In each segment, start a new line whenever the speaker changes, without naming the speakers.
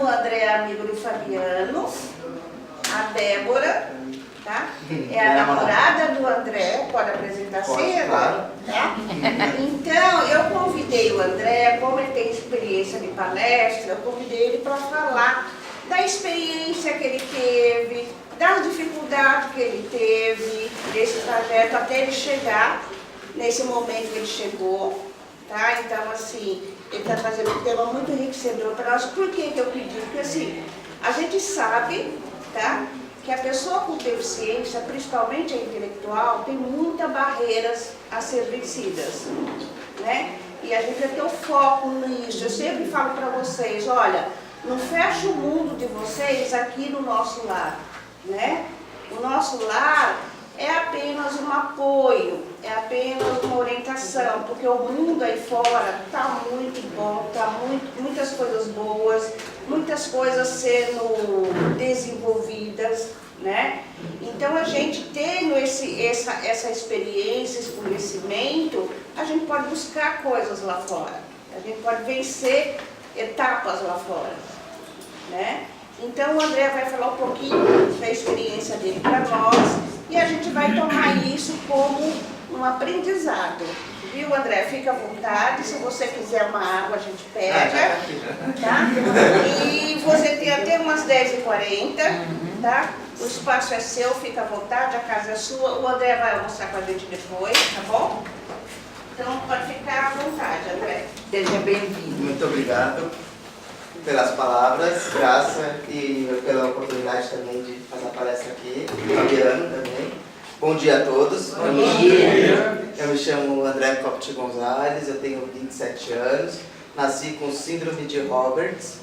André é amigo do Fabiano, a Débora, tá? É a namorada do André, pode apresentar cedo?
Claro.
Tá? Então, eu convidei o André, como ele tem experiência de palestra, eu convidei ele para falar da experiência que ele teve, das dificuldades que ele teve nesse trajeto até ele chegar nesse momento que ele chegou, tá? Então, assim, ele está fazendo um tema muito enriquecedor para nós. Por que eu pedi? Porque, assim, a gente sabe, tá, que a pessoa com deficiência, principalmente a intelectual, tem muitas barreiras a ser vencidas, né? E a gente vai ter o foco nisso. Eu sempre falo para vocês, olha, não fecha o mundo de vocês aqui no nosso lar, né? O nosso lar é apenas um apoio, é apenas uma orientação, porque o mundo aí fora está muito bom, está muitas coisas boas, muitas coisas sendo desenvolvidas, né? Então a gente tendo essa experiência, esse conhecimento, a gente pode buscar coisas lá fora, a gente pode vencer etapas lá fora, né? Então o André vai falar um pouquinho da experiência dele para nós e a gente vai tomar isso como um aprendizado. Viu, André? Fica à vontade, se você quiser uma água a gente pega, tá? E você tem até umas 10h40, tá? O espaço é seu, fica à vontade, a casa é sua. O André vai almoçar com a gente depois, tá bom? Então pode ficar à vontade, André.
Seja bem-vindo.
Muito obrigado pelas palavras, Graça, e pela oportunidade também de fazer a palestra aqui, Fabiano também. Bom dia a todos.
Bom dia.
Eu me chamo André Copti Gonzalez, eu tenho 27 anos, nasci com síndrome de Roberts,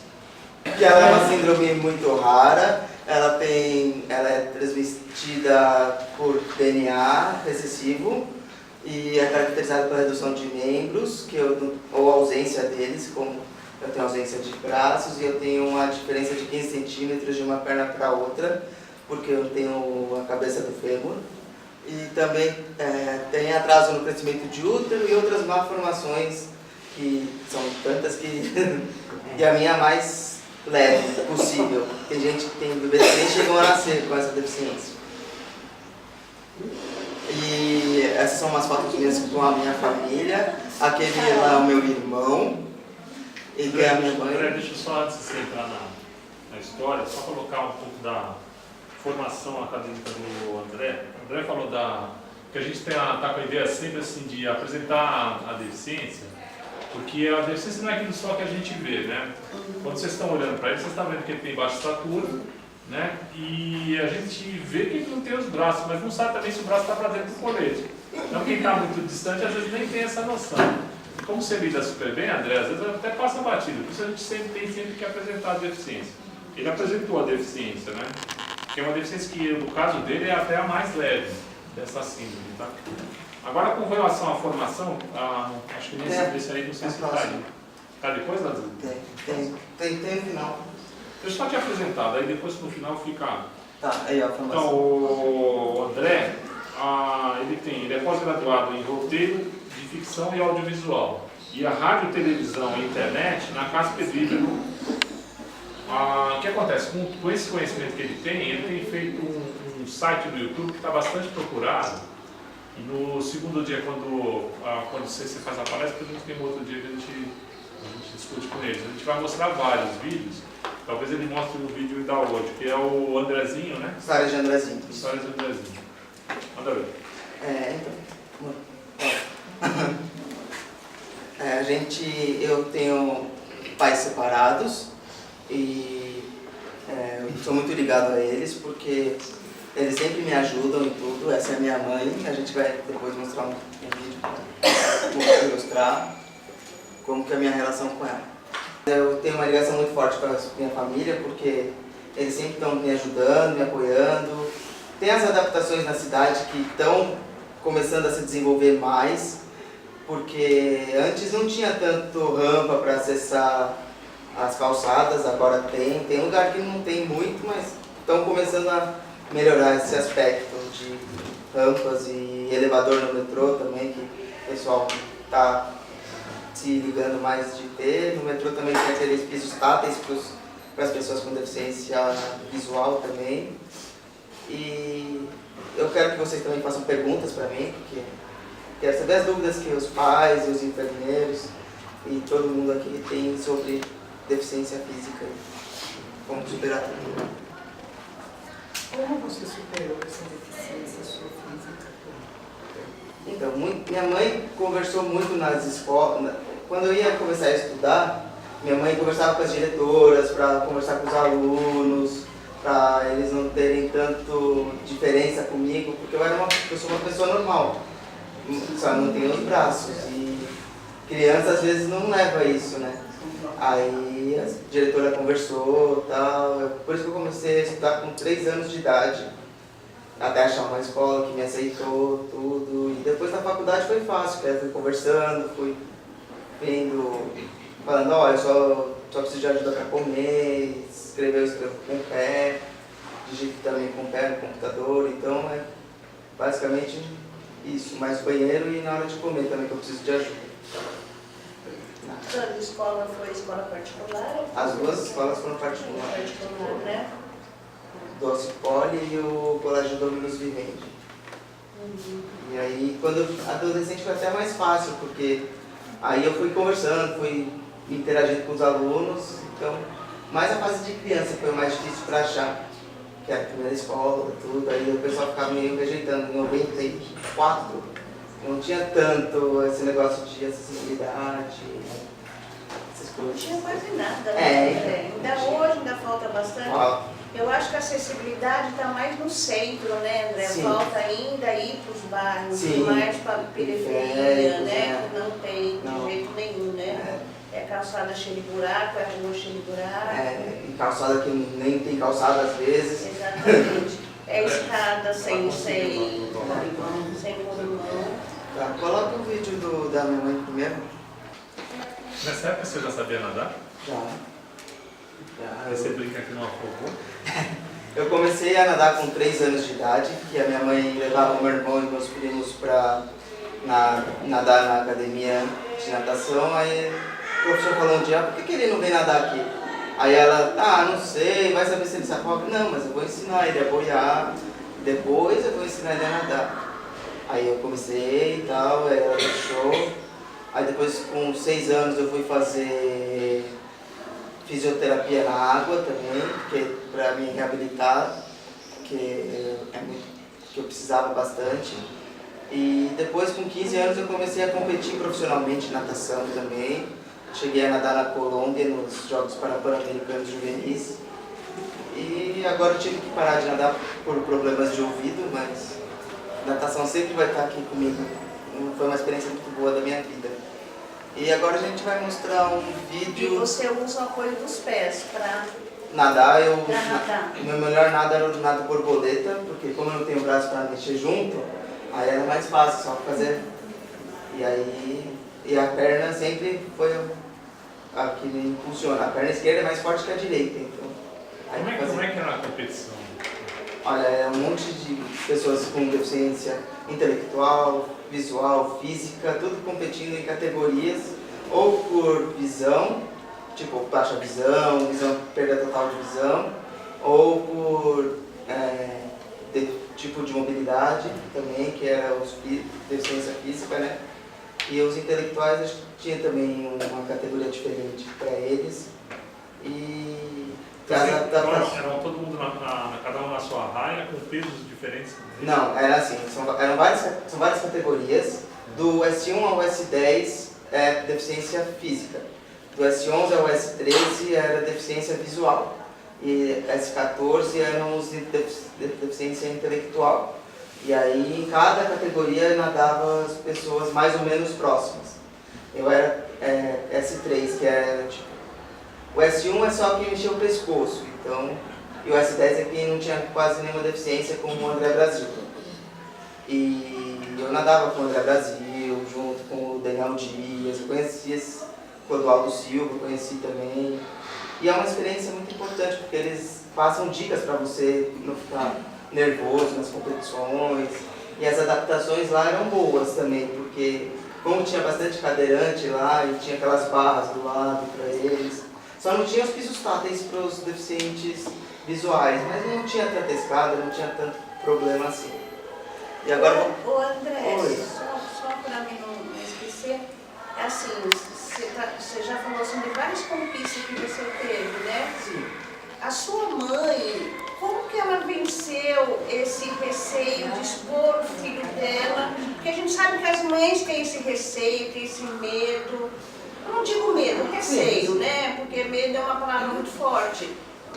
que ela é uma síndrome muito rara, ela é transmitida por DNA recessivo e é caracterizada pela redução de membros, ou ausência deles, como eu tenho ausência de braços e eu tenho uma diferença de 15 centímetros de uma perna para outra, porque eu tenho a cabeça do fêmur. E também tem atraso no crescimento de útero e outras malformações, que são tantas que e a minha é a mais leve possível. Tem gente que tem bebês que nem chegam a nascer com essa deficiência. E essas são umas fotos minhas com a minha família. Aquele lá é o meu irmão. Ele é a minha mãe.
André, deixa eu só, antes de você entrar na história, só colocar um pouco da formação acadêmica do André. O André falou que a gente está com a ideia sempre assim de apresentar a deficiência, porque a deficiência não é aquilo só que a gente vê, né? Quando vocês estão olhando para ele, vocês estão vendo que ele tem baixa estatura, né? E a gente vê que ele não tem os braços, mas não sabe também se o braço está para dentro do colete. Então quem está muito distante às vezes nem tem essa noção. Como você lida super bem, André, às vezes até passa batido, por isso a gente tem sempre que apresentar a deficiência. Ele apresentou a deficiência, né? Que é uma deficiência que, no caso dele, é até a mais leve dessa síndrome, tá? Agora, com relação à formação, acho que nesse aí não sei se está aí. Tá depois, Lazio?
Tem no final.
Deixa eu só te apresentar, daí depois no final fica...
Tá, aí a formação.
Então, o André, ele é pós-graduado em roteiro de ficção e audiovisual. E a rádio, televisão e internet na Casper Libero. O que acontece? Com esse conhecimento que ele tem feito um site no YouTube que está bastante procurado. E no segundo dia, quando você faz a palestra, a gente tem um outro dia que a gente discute com eles. A gente vai mostrar vários vídeos. Talvez ele mostre o vídeo da hoje, que é o Andrezinho, né?
História de Andrezinho.
História de Andrezinho. Manda ver.
Eu tenho pais separados e eu sou muito ligado a eles porque eles sempre me ajudam em tudo. Essa é a minha mãe, a gente vai depois mostrar um vídeo para ilustrar como que é a minha relação com ela. Eu tenho uma ligação muito forte com a minha família porque eles sempre estão me ajudando, me apoiando. Tem as adaptações na cidade que estão começando a se desenvolver mais, porque antes não tinha tanto rampa para acessar as calçadas, agora tem lugar que não tem muito, mas estão começando a melhorar esse aspecto de rampas e elevador no metrô também, que o pessoal está se ligando mais de ter. No metrô também tem aqueles pisos táteis para os para as pessoas com deficiência visual também. E eu quero que vocês também façam perguntas para mim, porque quero saber as dúvidas que os pais, os enfermeiros e todo mundo aqui tem sobre deficiência física, como superar tudo.
Como você superou essa deficiência sua física?
Então, minha mãe conversou muito nas escolas. Quando eu ia começar a estudar, minha mãe conversava com as diretoras para conversar com os alunos, para eles não terem tanto diferença comigo, porque eu sou uma pessoa normal, só não tenho os braços. E criança às vezes não leva isso, né? Aí a diretora conversou e tal, por isso que eu comecei a estudar com 3 anos de idade, até achar uma escola que me aceitou, tudo. E depois na faculdade foi fácil, porque eu fui conversando, fui vendo, falando, ó, eu só preciso de ajuda para comer, escrever eu escrevo com o pé, digito também com o pé no computador, então é basicamente isso, mais banheiro e na hora de comer também que eu preciso de ajuda.
A escola foi escola particular?
As 2 escolas foram particulares.
Particular, né?
Do Ocipoli e o Colégio Dominus Vivendi. E aí, quando adolescente foi até mais fácil, porque aí eu fui conversando, fui interagindo com os alunos, então, mais a fase de criança foi mais difícil para achar, que era a primeira escola, tudo, aí o pessoal ficava meio rejeitando. Em 94, não tinha tanto esse negócio de acessibilidade, essas
Não
coisas.
tinha quase nada,
É,
né?
então,
Ainda hoje ainda falta bastante.
Ó,
Eu acho que a acessibilidade está mais no centro, né, André?
Sim.
Falta ainda ir para os bairros,
Sim.
mais para a periferia,
Periféricos,
né?
né?
Que não tem de
Não.
jeito nenhum, né? É calçada cheia de buraco, é rua cheia de buraco.
e calçada que nem tem calçada às vezes.
Exatamente. É escada sem corrimão.
Tá, coloca o vídeo da minha mãe primeiro.
Nessa época você já sabia nadar?
Já.
Aí você brinca que não afogou?
Eu comecei a nadar com 3 anos de idade, que a minha mãe levava meu irmão e meus primos para nadar na academia de natação. Aí o professor falou um dia, por que ele não vem nadar aqui? Aí ela, não sei, vai saber se ele se afoga? Não, mas eu vou ensinar ele a boiar, depois eu vou ensinar ele a nadar. Aí eu comecei e tal, aí ela deixou. Aí depois com 6 anos eu fui fazer fisioterapia na água também, para me reabilitar, que eu precisava bastante. E depois com 15 anos eu comecei a competir profissionalmente em natação também. Cheguei a nadar na Colômbia nos Jogos Pan-Americanos Juvenis. E agora eu tive que parar de nadar por problemas de ouvido, mas natação sempre vai estar aqui comigo. Foi uma experiência muito boa da minha vida. E agora a gente vai mostrar um
E
vídeo.
você usa o apoio dos pés para
Nadar,
nadar.
o meu melhor nado era o nado borboleta, porque como eu não tenho braço para mexer junto, aí era mais fácil, só fazer. E a perna sempre foi a que me impulsiona. A perna esquerda é mais forte que a direita, então.
Como é que era a competição?
Olha, é um monte de pessoas com deficiência intelectual, visual, física, tudo competindo em categorias, ou por visão, tipo baixa visão, perda total de visão, ou por tipo de mobilidade também, que era deficiência física, né? E os intelectuais, acho que tinha também uma categoria diferente para eles. E
Eram todo mundo cada um na sua raia, com pesos diferentes?
Não, era assim, são várias categorias. Do S1 ao S10 é deficiência física. Do S11 ao S13 era deficiência visual. E S14 eram os de deficiência intelectual. E aí em cada categoria nadava as pessoas mais ou menos próximas. Eu era S3, que era tipo... O S1 é só quem mexia o pescoço, então, e o S10 é quem não tinha quase nenhuma deficiência, como o André Brasil. E eu nadava com o André Brasil, junto com o Daniel Dias, eu conheci o Clodoaldo Silva, conheci também. E é uma experiência muito importante, porque eles passam dicas para você não ficar nervoso nas competições. E as adaptações lá eram boas também, porque como tinha bastante cadeirante lá, e tinha aquelas barras do lado para eles, Só não tinha os pisos táteis para os deficientes visuais, mas não tinha tanta escada, não tinha tanto problema assim. E agora...
Ô André,
Oi.
só para mim não esquecer, assim, você já falou assim, de várias conquistas que você teve, né?
Sim.
A sua mãe, como que ela venceu esse receio de expor o filho dela? Porque a gente sabe que as mães têm esse receio, têm esse medo. Eu não digo medo, receio, né? Porque medo é uma palavra muito forte.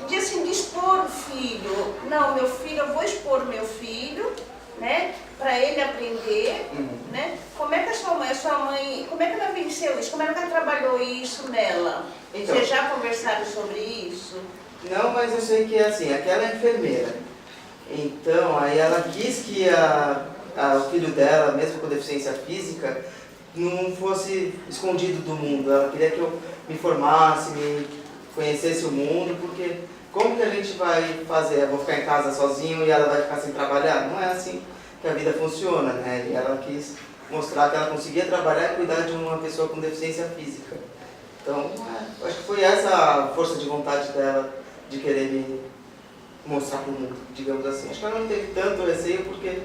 De assim, de expor o filho. Não, meu filho, eu vou expor meu filho, né? Para ele aprender, né? Como é que a sua mãe, como é que ela venceu isso? Como é que ela trabalhou isso nela?
Então,
Vocês já conversaram sobre isso?
não, mas eu sei que é assim, aquela é enfermeira. Então, aí ela quis que o filho dela, mesmo com deficiência física, não fosse escondido do mundo. Ela queria que eu me formasse, me conhecesse o mundo, porque como que a gente vai fazer? Eu vou ficar em casa sozinho e ela vai ficar sem trabalhar? Não é assim que a vida funciona, né? E ela quis mostrar que ela conseguia trabalhar e cuidar de uma pessoa com deficiência física. Então, acho que foi essa a força de vontade dela de querer me mostrar para o mundo, digamos assim. Acho que ela não teve tanto receio porque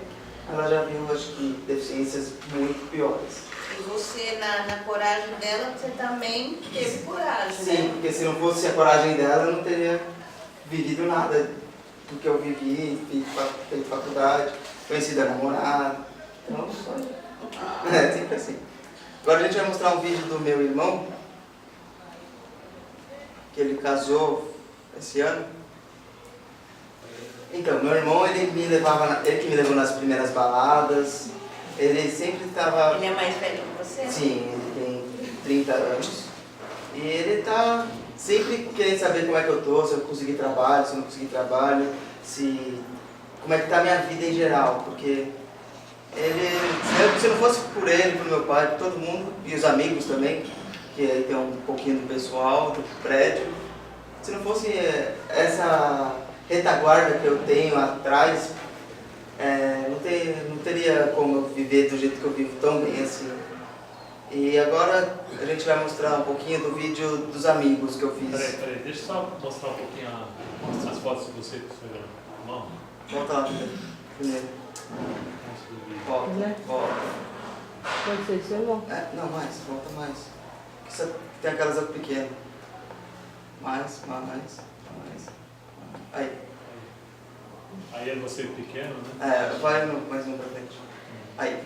ela já viu, acho que, deficiências muito piores.
E você, na coragem dela, você também teve coragem,
Sim,
né?
porque se não fosse a coragem dela, eu não teria vivido nada do que eu vivi, feito faculdade, conhecido a namorada. Então, é sempre assim. Agora a gente vai mostrar um vídeo do meu irmão, que ele casou esse ano. Então, meu irmão, ele que me levou nas primeiras baladas. Ele sempre estava...
Ele é mais velho que você?
Sim, ele tem 30 anos. E ele tá sempre querendo saber como é que eu tô, se eu consegui trabalho, se eu não consegui trabalho, como é que tá a minha vida em geral, porque se não fosse por ele, por meu pai, por todo mundo, e os amigos também, que aí tem um pouquinho do pessoal, do prédio, se não fosse essa retaguarda que eu tenho atrás, não teria como eu viver do jeito que eu vivo tão bem assim. E agora a gente vai mostrar um pouquinho do vídeo dos amigos que eu fiz.
Peraí, deixa eu só mostrar um pouquinho as fotos de você com o seu irmão.
Volta lá primeiro. Volta.
Pode ser seu irmão?
Não, volta mais. Tem aquelas aqui pequenas. Mais. Aí.
Aí é você pequeno, né?
Vai mais um pra frente. Aí.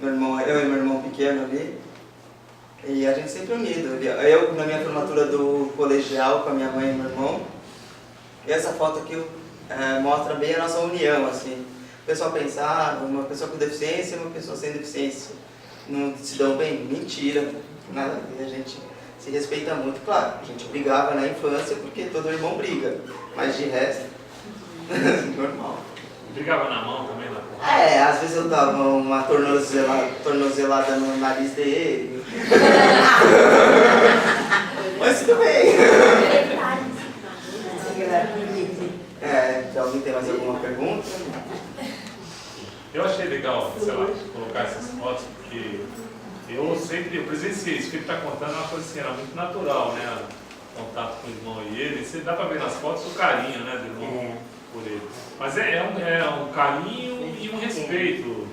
Eu e meu irmão pequeno ali. E a gente sempre unido. Eu na minha formatura do colegial com a minha mãe e meu irmão. E essa foto aqui mostra bem a nossa união, assim. O pessoal pensa, uma pessoa com deficiência e uma pessoa sem deficiência não se dão bem. Mentira, nada a ver, a gente se respeita muito. Claro, a gente brigava na infância porque todo irmão briga, mas de resto, normal.
Brigava na mão também, na porrada?
Às vezes eu dava uma tornozelada no nariz dele. Mas tudo bem. Então, alguém tem mais alguma pergunta?
Eu achei legal, sei lá, colocar essas fotos, porque eu presenciei isso que ele está contando, é uma coisa assim, era muito natural, né? O contato com o irmão e ele. Você dá para ver nas fotos o carinho, né, do irmão por ele. Mas é um carinho e um respeito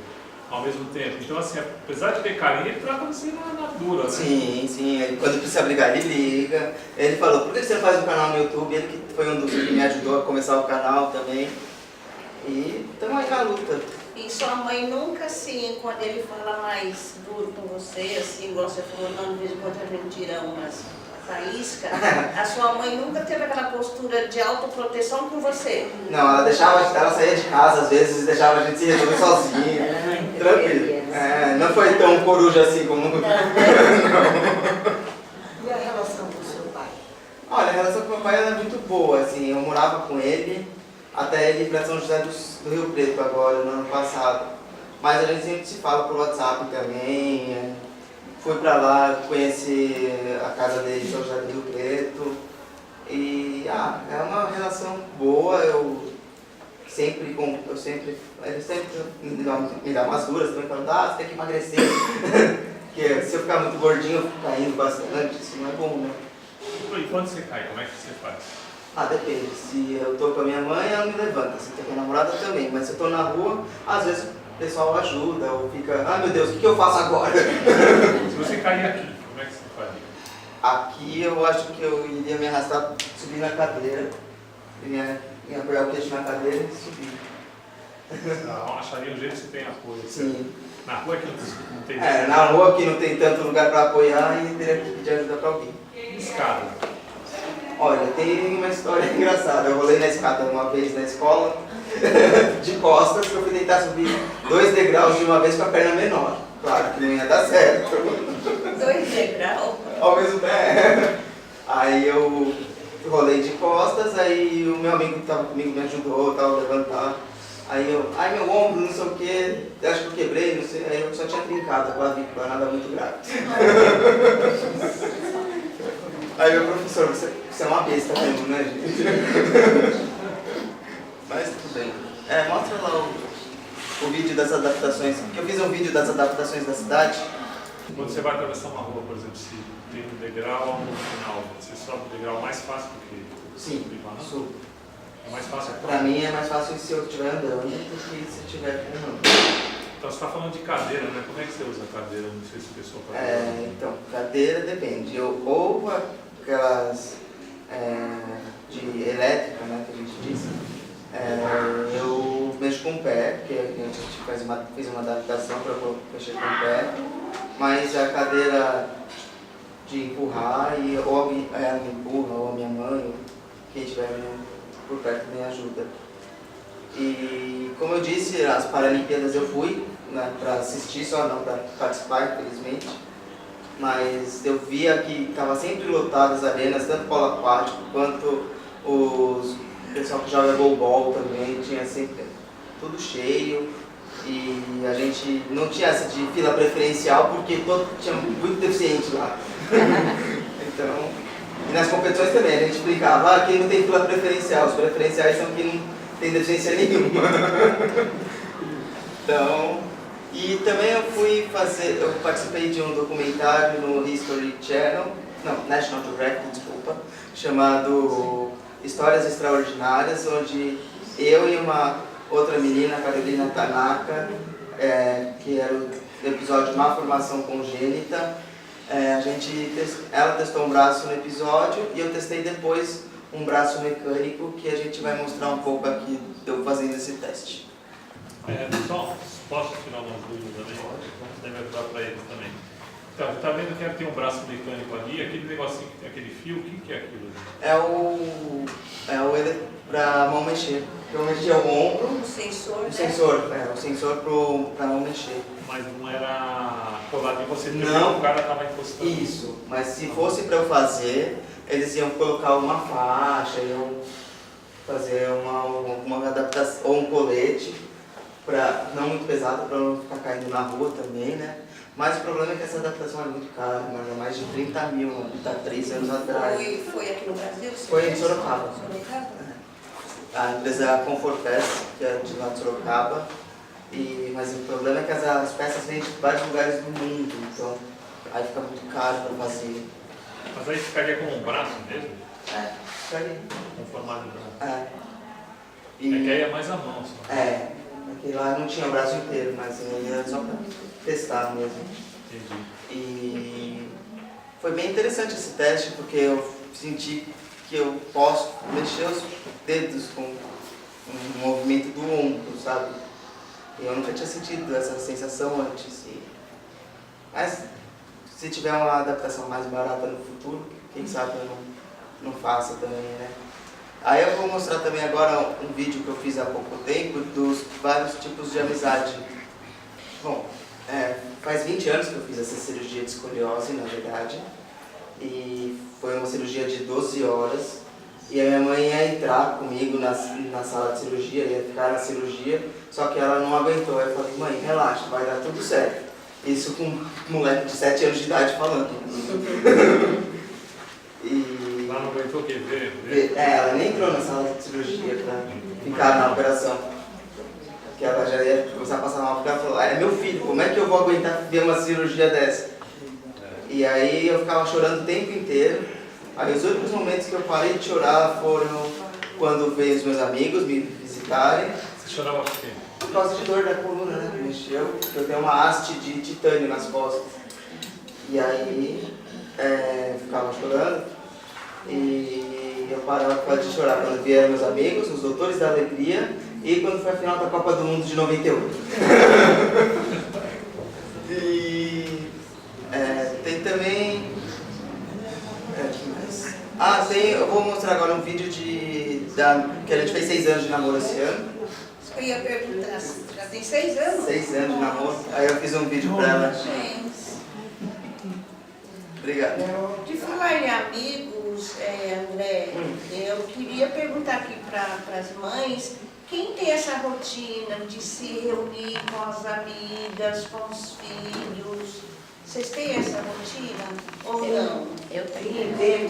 ao mesmo tempo. Então, assim, apesar de ter carinho, ele trata você na dura, né?
Sim. Ele, quando precisa brigar, ele liga. Ele falou, por que você não faz um canal no YouTube? Ele que foi um dos que me ajudou a começar o canal também. E estamos aí na luta.
E sua mãe nunca, assim, quando ele fala mais duro com você, assim, igual você falou, não, de vez em quando a gente tira umas faíscas, a sua mãe nunca teve aquela postura de autoproteção com você?
Não, ela saía de casa às vezes e deixava a gente se resolver sozinho. Tranquilo. Não foi tão coruja assim como... Não.
E a relação com o seu pai?
Olha, a relação com meu pai era muito boa, assim, eu morava com ele até ele ir para São José do Rio Preto agora, no ano passado. Mas a gente sempre se fala por WhatsApp também. Fui para lá, conheci a casa dele em São José do Rio Preto. E é uma relação boa, ele sempre me dá umas duras também, falando, você tem que emagrecer. Porque se eu ficar muito gordinho, eu fico caindo bastante, isso não é bom, né?
E quando você cai, como é que você faz?
Ah, depende. Se eu tô com a minha mãe, ela me levanta. Se eu tô com a namorada, também. Mas se eu tô na rua, às vezes o pessoal ajuda ou fica, ah meu Deus, o que eu faço agora?
Se você cair aqui, como é que você faria?
Aqui eu acho que eu iria me arrastar, subir na cadeira, iria apoiar o queixo na cadeira e subir.
Você acharia um jeito que você tem apoio.
Sim.
Na rua que não tem
Na rua que não tem tanto lugar para apoiar e teria que pedir ajuda para alguém.
escada.
Olha, tem uma história engraçada. Eu rolei na escada uma vez na escola, de costas, que eu fui tentar subir 2 degraus de uma vez com a perna menor. Claro que não ia dar certo.
2 degraus?
Ao mesmo tempo. Aí eu rolei de costas, aí o meu amigo que estava comigo me ajudou, tal, a levantar. Aí eu, ai meu ombro, não sei o que, acho que eu quebrei, não sei, aí eu só tinha trincado a clavícula, nada muito grave. Aí meu professor, você é uma besta mesmo, né, gente? Mas tudo bem. Mostra lá o vídeo das adaptações, porque eu fiz um vídeo das adaptações da cidade.
Quando você vai atravessar uma rua, por exemplo, se tem um degrau no final, você sobe o degrau mais fácil do que
Sim,
subir lá, não?
subo.
É mais fácil.
Pra mim é mais fácil se eu estiver andando do que se eu estiver filmando.
Então você está falando de cadeira, né? Como é que você usa a cadeira? Não sei se o pessoal está
Então, cadeira depende. Ou aquelas de elétrica, né, que a gente diz. Eu mexo com o pé, porque a gente fez uma adaptação para mexer com o pé. Mas a cadeira de empurrar, ou ela me empurra, ou a minha mãe, ou quem estiver por perto me ajuda. E como eu disse, as Paralimpíadas eu fui, né, para assistir, só não para participar, infelizmente. Mas eu via que estava sempre lotadas as arenas, tanto polo aquático quanto o pessoal que joga goalball também, tinha sempre tudo cheio. E a gente não tinha essa de fila preferencial porque tinha muito deficiente lá. Então, e nas competições também, a gente explicava, aqui não tem fila preferencial, os preferenciais são que não tem deficiência nenhuma. Então, e também eu participei de um documentário no History Channel, não, National Geographic, desculpa, chamado Histórias Extraordinárias, onde eu e uma outra menina, Carolina Tanaka, que era o episódio Má Formação Congênita, ela testou um braço no episódio e eu testei depois um braço mecânico, que a gente vai mostrar um pouco aqui eu fazendo esse teste.
Só posso tirar umas dúvidas também? Deve ajudar para eles também. Então, você está vendo que tem um braço mecânico ali, aquele negocinho, aquele fio, o que é aquilo?
Para mão mexer. Para mexer o ombro.
O sensor,
O sensor para mão mexer.
Mas não era colado em você,
não,
o cara estava encostando.
Isso, mas se fosse para eu fazer, eles iam colocar uma faixa, iam fazer uma adaptação, ou um colete, não muito pesado, para não ficar caindo na rua também, né? Mas o problema é que essa adaptação é muito cara, mano, é mais de 30 mil, tá 3 anos atrás.
Foi aqui no Brasil?
Foi em Sorocaba.
Sorocaba?
A empresa é a Conforpeça, que é de lá de Sorocaba. Mas o problema é que as peças vêm de vários lugares do mundo, então aí fica muito caro para fazer.
Mas aí ficaria com um braço mesmo?
Ficaria.
Com formato de braço?
É
que aí é mais a mão só.
Aquele lá não tinha o braço inteiro, mas era só para testar mesmo.
Entendi.
E foi bem interessante esse teste, porque eu senti que eu posso mexer os dedos com um movimento do ombro, sabe? E eu nunca tinha sentido essa sensação antes. Mas se tiver uma adaptação mais barata no futuro, quem sabe eu não faça também, né? Aí eu vou mostrar também agora um vídeo que eu fiz há pouco tempo dos vários tipos de amizade. Bom, faz 20 anos que eu fiz essa cirurgia de escoliose, na verdade. E foi uma cirurgia de 12 horas. E a minha mãe ia entrar comigo na sala de cirurgia, ia ficar na cirurgia, só que ela não aguentou. Aí eu falei, mãe, relaxa, vai dar tudo certo. Isso com um moleque de 7 anos de idade falando. E
Lá não aguentou o quê? Ver?
ela nem entrou na sala de cirurgia para ficar na operação. Porque ela já ia começar a passar mal, porque ela falou, é meu filho, como é que eu vou aguentar ver uma cirurgia dessa? E aí eu ficava chorando o tempo inteiro. Aí os únicos momentos que eu parei de chorar foram quando veio os meus amigos me visitarem.
Você chorava por quê?
Por causa de dor da coluna, né? Mexeu, porque eu tenho uma haste de titânio nas costas. E aí, ficava chorando. E eu parava por causa de chorar quando vieram meus amigos, os Doutores da Alegria, e quando foi a final da Copa do Mundo de 98. E tem também... que mais? Eu vou mostrar agora um vídeo que a gente fez 6 anos de namoro esse ano.
Isso que eu ia perguntar, já tem 6 anos?
6 anos de namoro. Aí eu fiz um vídeo pra ela.
Gente,
Obrigado.
de falar em amigos, André, eu queria perguntar aqui para as mães, quem tem essa rotina de se reunir com as amigas, com os filhos? Vocês têm essa rotina ou não?
Eu tenho.
Tem?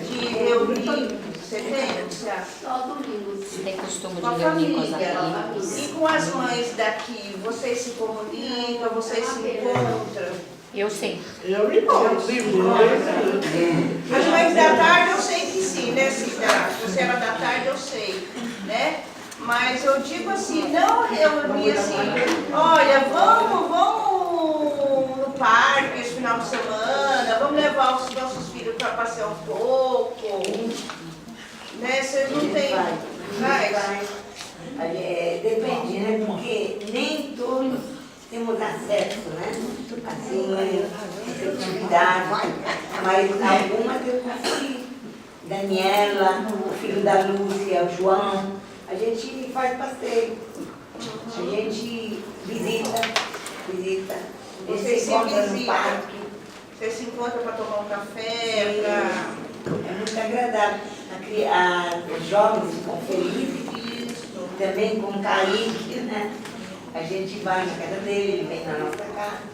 De reunir, você tem, Luciana?
Só domingo. Você tem costume
Com a
de reunir com as
família.
amigas?
E com as mães daqui, vocês se comunicam, vocês se encontram?
Eu sim.
As mães da tarde eu sei que sim, né, Cida? Você era da tarde, eu sei, né? Mas eu digo assim, não reunir assim, olha, vamos no parque esse final de semana, vamos levar os nossos filhos para passear um pouco, né? Vocês não têm... Vai.
Depende, né? Porque nem todos temos acesso, né? Assim, receptividade, mas algumas eu consegui. Daniela, o filho da Lúcia, o João, a gente faz passeio, a gente visita,
Vocês se
encontra no
visitam?
parque.
Vocês se encontram para tomar um café,
É muito agradável. Os jovens ficam felizes, também com o Kaique, né? A gente vai na casa dele, ele vem na nossa casa.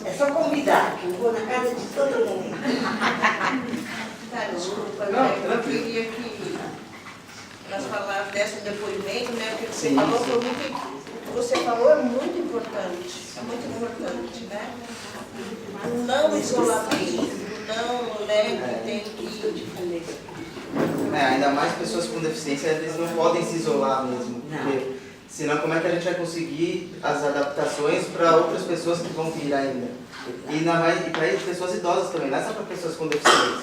É só convidar, que eu vou na casa de todo mundo.
Tá, desculpa,
Não,
né? Eu
tranquilo.
queria que elas falassem desse depoimento, né? Porque você
Sim,
falou,
sim.
foi muito, o que você falou é muito importante, né? O não isolamento, não, né? Que tem que...
Ainda mais pessoas com deficiência, às vezes não podem se isolar mesmo, porque senão como é que a gente vai conseguir as adaptações para outras pessoas que vão vir ainda? E para pessoas idosas também, não é só para pessoas com deficiência.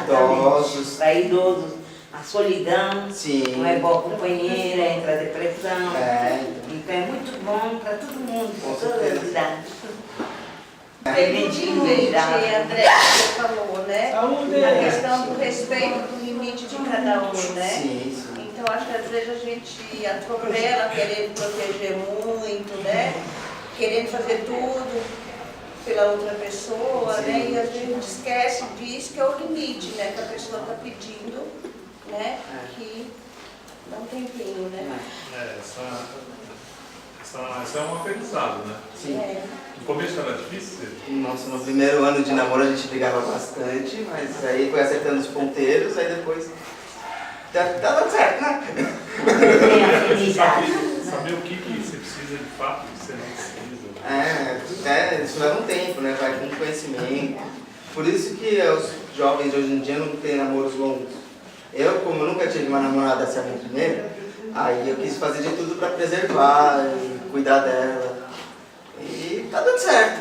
Idosos.
Para idosos, a solidão,
Sim.
não é boa companheira, entra a depressão.
Então.
Então é muito bom para todo mundo,
Com
para todas as
certeza.
idades.
Limite, André, que você falou, né?
Saúde.
A questão do respeito do limite de cada um, né?
Sim, sim.
Então, acho que às vezes a gente atropela querendo proteger muito, né? Querendo fazer tudo pela outra pessoa, né? E às vezes a gente esquece disso, que é o limite, né? Que a pessoa está pedindo, né? Que dá um tempinho, né?
Isso é um aprendizado, né?
Sim.
No começo era difícil?
Nossa, no primeiro ano de namoro a gente brigava bastante, mas aí foi acertando os ponteiros, aí depois tá dando certo, né?
Tem afinidade.
Saber o que você precisa de fato, o que você não precisa.
Isso leva um tempo, né? Vai com conhecimento. Por isso que os jovens de hoje em dia não têm namoros longos. Eu, como eu nunca tive uma namorada assim a minha primeira, aí eu quis fazer de tudo para preservar e cuidar dela. E tá dando certo.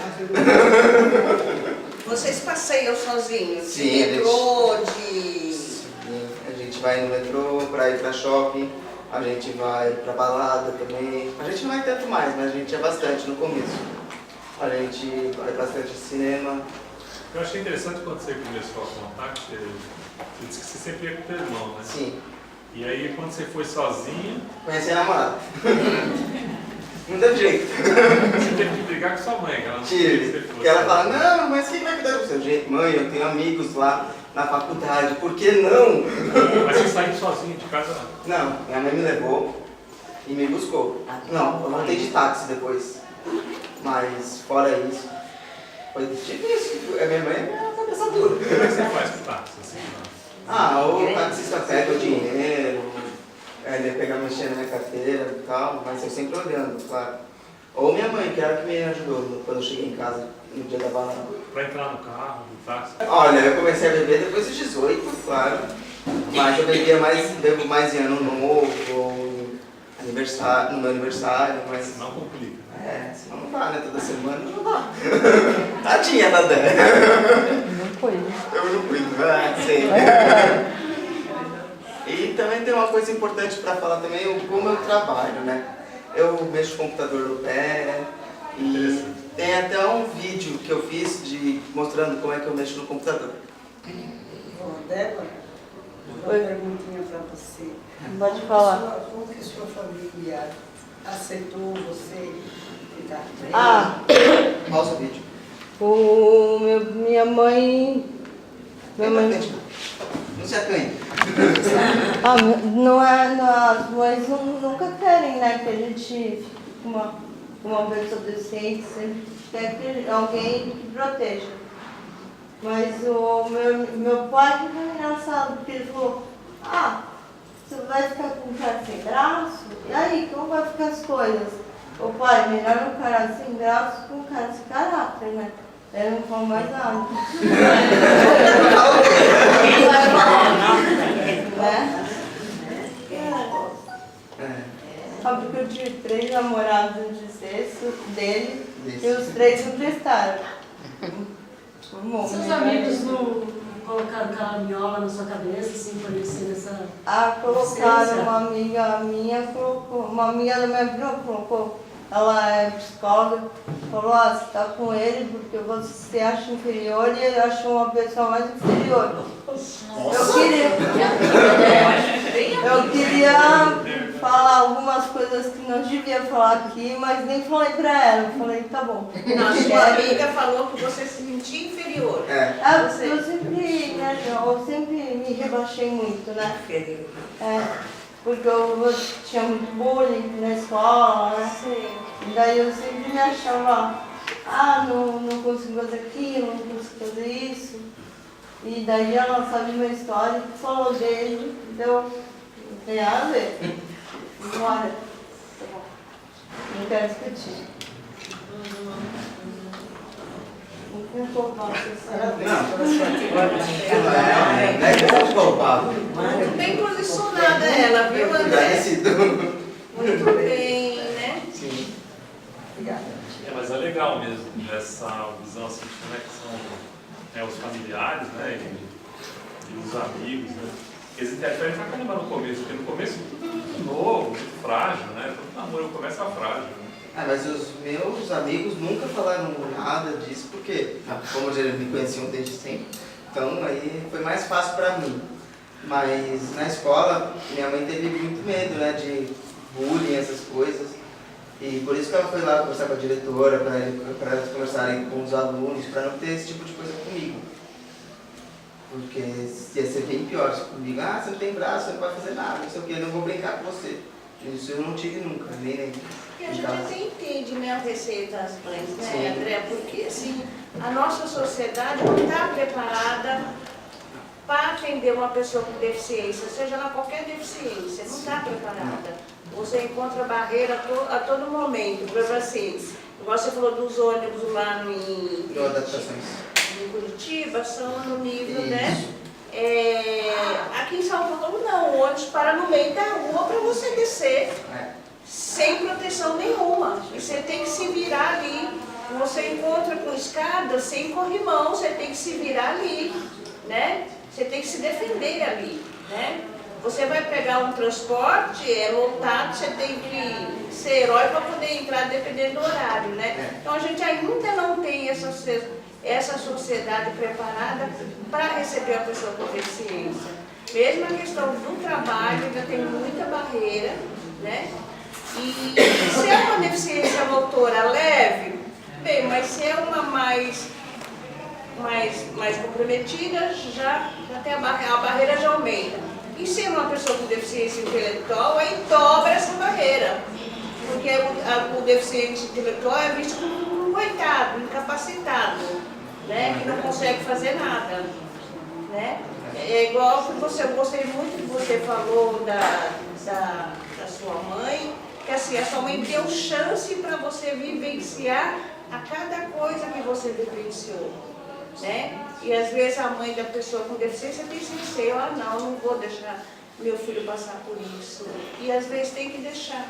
Vocês passeiam sozinhos?
Sim,
De
a gente-
metrô, de...
A gente vai no metrô para ir para shopping, a gente vai para balada também. A gente não vai tanto mais, mas a gente é bastante no começo. A gente vai bastante ao cinema.
Eu achei interessante quando você começou a contar, que você disse que você sempre ia com o teu irmão, né?
Sim,
E aí quando você foi sozinho,
conheci a namorada. Não teve jeito.
você teve que brigar com sua mãe, que ela não queria que você
Tive.
fosse.
Porque ela fala, não, mas quem vai cuidar do seu jeito? Mãe, eu tenho amigos lá na faculdade, por que não?
Mas você saiu sozinho de casa, não?
Não, minha mãe me levou e me buscou. Não, eu voltei de táxi depois. Mas fora isso, foi difícil. A minha mãe é uma cabeça dura.
Como é que você faz com o táxi? Assim,
O taxista pega o dinheiro, ele pega mexendo na minha carteira e tal, mas eu sempre olhando, claro. Ou minha mãe, que era que me ajudou quando eu cheguei em casa. no dia da balada.
Pra entrar no carro, no táxi.
Olha, eu comecei a beber depois dos 18, claro. Mas eu bebo mais em ano novo, aniversário, no meu aniversário, mas...
Senão complica.
Senão não dá, né? Toda semana não dá. Tadinha da Dé.
Não foi.
Eu não cuido, sei. E também tem uma coisa importante para falar também, como eu trabalho, né? Eu mexo com o computador no pé e tem até um vídeo que eu fiz mostrando como é que eu mexo no computador.
Débora, uma perguntinha para você.
Pode falar.
Como que sua família aceitou você ficar presa?
Ah,
Pausa o vídeo.
minha mãe...
Não se acanhe.
As mães nunca querem, né, que a gente fique com uma pessoa deficiente, sempre quer que alguém que proteja. Mas o meu pai foi engraçado, porque ele falou, você vai ficar com um cara sem braço? E aí, como vai ficar as coisas? Ô pai, melhor um cara sem braço que um cara sem caráter, né? Ele não falou mais nada. Né? Porque eu tive 3 namorados dele e os 3 não prestaram.
Seus amigos não colocaram caraminhola na sua cabeça, assim, por isso nessa...
Colocaram uma amiga minha, uma amiga da minha prima colocou. Ela é psicóloga, falou, você está com ele porque você se acha inferior e ele acha uma pessoa mais inferior. Eu queria falar algumas coisas que não devia falar aqui, mas nem falei pra ela. Eu falei, tá bom.
Não, sua amiga falou que você se sentia inferior.
Eu sempre me rebaixei muito, né? Porque eu tinha muito bullying na escola, né? E daí eu sempre me achava, não consigo fazer aquilo, não consigo fazer isso. E daí ela sabe minha história e falou dele, então não tem nada a ver. Olha, tá bom. Não quero discutir. Não quero colocar
Muito bem posicionada ela, viu, André? Muito bem, né?
Sim.
Obrigada.
Mas é legal mesmo, essa visão assim, de como é que são os familiares, né, e os amigos, né? Eles interferem pra caramba no começo, porque no começo tudo é muito novo, muito frágil, né? Todo namoro começa frágil, né?
Mas os meus amigos nunca falaram nada disso, porque, como eles me conheciam desde sempre, então aí foi mais fácil para mim. Mas na escola, minha mãe teve muito medo, né, de bullying, essas coisas. E por isso que ela foi lá conversar com a diretora, para elas conversarem com os alunos, para não ter esse tipo de coisa comigo. Porque ia ser bem pior se comigo, você não tem braço, você não vai fazer nada, não sei o que, eu não vou brincar com você. Isso eu não tive nunca, nem.
E a gente até entende, né, o receio das mães, né, André? Porque, assim, a nossa sociedade não está preparada para atender uma pessoa com deficiência, seja lá qualquer deficiência, não está preparada. Você encontra barreira a todo momento para você. Igual você falou dos ônibus lá em Curitiba, são no nível, né? Aqui em São Paulo não, o ônibus para no meio da rua para você descer, sem proteção nenhuma. E você tem que se virar ali. Você encontra com escada sem corrimão, você tem que se virar ali, né? Você tem que se defender ali, né? Você vai pegar um transporte, lotado, você tem que ser herói para poder entrar dependendo do horário, né? Então a gente ainda não tem essa sociedade preparada para receber a pessoa com deficiência. Mesmo a questão do trabalho ainda tem muita barreira, né? E se é uma deficiência motora leve, bem, mas se é uma mais comprometida, já tem a barreira já aumenta. E se é uma pessoa com deficiência intelectual, aí dobra essa barreira. Porque o deficiente intelectual é visto como um coitado, incapacitado, né? Que não consegue fazer nada, né? É igual que eu gostei muito que você falou da sua mãe, que assim, a sua mãe deu chance para você vivenciar a cada coisa que você vivenciou, né? E às vezes a mãe da pessoa com deficiência tem receio, não vou deixar meu filho passar por isso. E às vezes tem que deixar.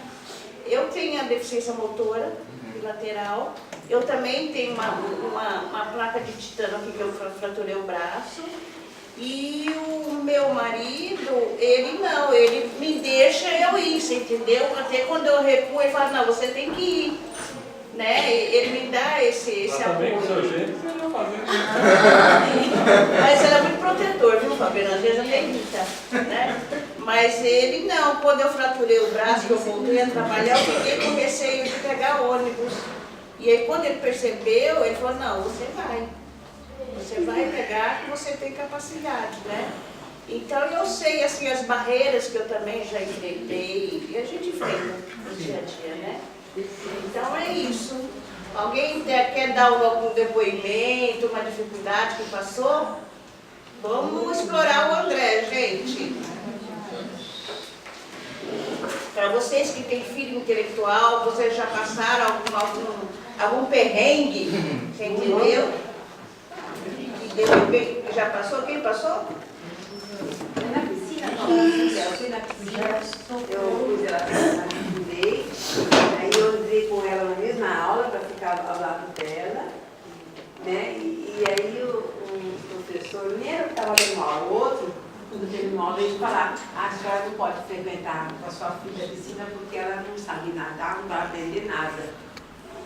Eu tenho a deficiência motora bilateral, eu também tenho uma placa de titânio aqui que eu fraturei o braço. E o meu marido, ele não, ele me deixa eu ir, você entendeu? Até quando eu recuo, ele fala, não, você tem que ir. Né? Ele me dá esse
também
apoio.
com o seu jeito, você não fazer.
Mas ele é muito protetor, viu, Fabiana? Às vezes até irrita, né? Mas ele não, quando eu fraturei o braço, que eu voltei a trabalhar, eu fiquei com receio de pegar ônibus. E aí quando ele percebeu, ele falou, não, você vai. Você vai pegar que você tem capacidade, né? Então eu sei assim as barreiras que eu também já enfrentei, e a gente enfrenta no dia a dia, né? Então é isso. Alguém quer dar algum depoimento, uma dificuldade que passou? Vamos explorar o André, gente. Para vocês que têm filho intelectual, vocês já passaram algum perrengue, você entendeu? De repente, já passou? Quem passou?
Na piscina, eu fui na piscina, eu pus ela na estudei, aí eu entrei com ela na mesma aula para ficar ao lado dela, né? E aí o professor, nem era que estava dando aula, o outro, quando terminou a aula, ele falava, a senhora não pode frequentar com a sua filha a piscina porque ela não sabe nadar, não vai aprender nada.